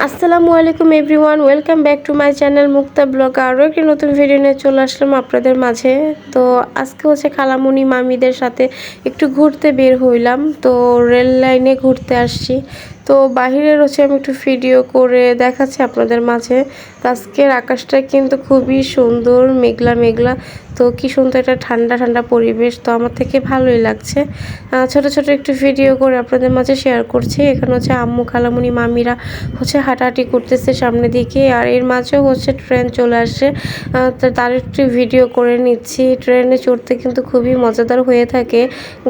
আসসালামু আলাইকুম everyone, welcome back to my channel Mukta blog. আরও একটি নতুন ভিডিও নিয়ে চলে আসলাম আপনাদের মাঝে। তো আজকে হচ্ছে খালামণি মামিদের সাথে একটু ঘুরতে বের হইলাম। তো রেল লাইনে ঘুরতে আসছি। তো বাহিরের হচ্ছে আমি একটু ভিডিও করে দেখাচ্ছি আপনাদের মাঝে। তো আজকের আকাশটা কিন্তু খুবই সুন্দর, মেঘলা মেঘলা। তো কি সুন্দর একটা ঠান্ডা ঠান্ডা পরিবেশ, তো আমার থেকে ভালোই লাগছে। ছোট ছোট একটু ভিডিও করে আপনাদের মাঝে শেয়ার করছি। এখানে হচ্ছে আম্মু খালামণি মামিরা হচ্ছে হাঁটাহাঁটি করতেছে সামনের দিকে, আর এর মাঝেও হচ্ছে ট্রেন চলে আসছে। তার একটু ভিডিও করে নিচ্ছি। ট্রেনে চড়তে কিন্তু খুবই মজাদার হয়ে থাকে।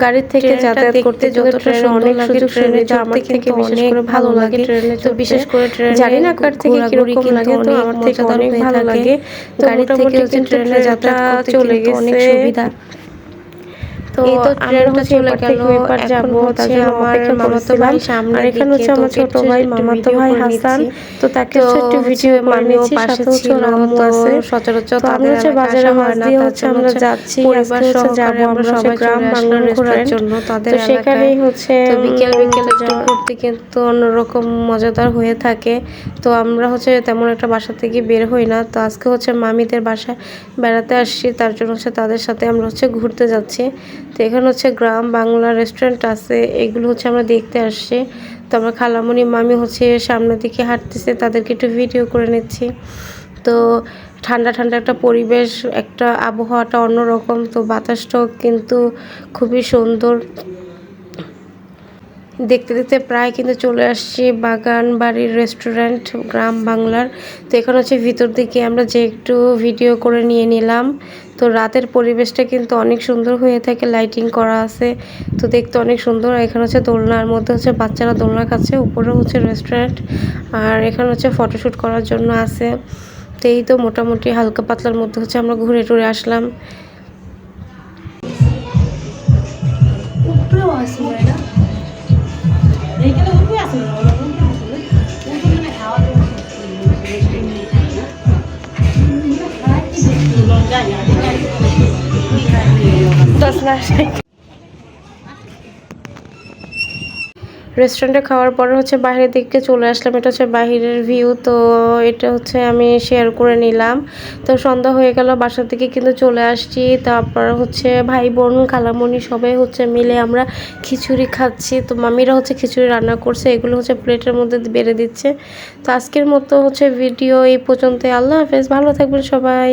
গাড়ির থেকে যাতায়াত করতে যতটা অনেক সুযোগ সুবিধা, আমার থেকে বিশেষ করে ভালো লাগে ট্রেনে। তো বিশেষ করে ট্রেনে জানি না কার থেকে কিরকম লাগে, তো আমার থেকে অনেক ভালো লাগে। গাড়ি থেকে হচ্ছে ট্রেনে যাতায়াত চলে গেছে অনেক সুবিধা। তো ট্রেনটা চলে গেল, এবার যাব। তার জন্য আমার মামাতো ভাই সামনে, আর এখানে হচ্ছে আমার ছোট ভাই মামাতো ভাই হাসান। তো তাকে হচ্ছে একটু ভিডিও করে নিচ্ছি, সাথে হচ্ছে আম্মু আছে। সচরাচর তো আমরা হচ্ছে বাজারে মাছ দিয়ে হচ্ছে আমরা যাচ্ছি, পরিবার সহ যাবো আমরা সবাই গ্রাম বাংলা ঘোরার জন্য তাদের। তো সেখানেই হচ্ছে বিকেল বিকেল একটু ঘুরতে কিন্তু অন্যরকম মজাদার হয়ে থাকে। তো আমরা হচ্ছে তেমন একটা বাসা থেকে বের হই না। তো আজকে হচ্ছে মামিদের বাসায় বেড়াতে আসছি, তার জন্য হচ্ছে তাদের সাথে আমরা হচ্ছে ঘুরতে যাচ্ছি। তো এখানে হচ্ছে গ্রাম বাংলা রেস্টুরেন্ট আছে, এগুলো হচ্ছে আমরা দেখতে আসছি। তো আমরা খালামণি মামি হচ্ছে সামনের দিকে হাঁটতেছে, তাদেরকে একটু ভিডিও করে নিচ্ছি। তো ঠান্ডা ঠান্ডা একটা পরিবেশ, একটা আবহাওয়াটা অন্যরকম। তো বাতাসটাও কিন্তু খুবই সুন্দর। দেখতে দেখতে প্রায় কিন্তু চলে আসছি বাগান বাড়ির রেস্টুরেন্ট গ্রাম বাংলার। তো এখানে হচ্ছে ভিতর দিকে আমরা যে একটু ভিডিও করে নিয়ে নিলাম। তো রাতের পরিবেশটা কিন্তু অনেক সুন্দর হয়ে থাকে, লাইটিং করা আছে। তো দেখতে অনেক সুন্দর। এখানে হচ্ছে দোলনার মধ্যে হচ্ছে বাচ্চারা দোলনা খাচ্ছে, উপরে হচ্ছে রেস্টুরেন্ট, আর এখানে হচ্ছে ফটোশ্যুট করার জন্য আছে। তো এই তো মোটামুটি হালকা পাতলার মধ্যে হচ্ছে আমরা ঘুরে টুরে আসলাম। রেস্টুরেন্টে খাওয়ার পরে হচ্ছে বাইরের দিকে চলে আসলাম। এটা হচ্ছে বাইরের ভিউ। তো এটা হচ্ছে আমি শেয়ার করে নিলাম। তো সন্ধ্যা হয়ে গেল, বাসার দিকে কিন্তু চলে আসছি। তারপর হচ্ছে ভাই বোন খালামণি সবাই হচ্ছে মিলে আমরা খিচুড়ি খাচ্ছি। তো মামিরা হচ্ছে খিচুড়ি রান্না করছে, এগুলো হচ্ছে প্লেটের মধ্যে বেড়ে দিচ্ছে। তো আজকের মতো হচ্ছে ভিডিও এই পর্যন্ত। আল্লাহ হাফেজ, ভালো থাকবেন সবাই।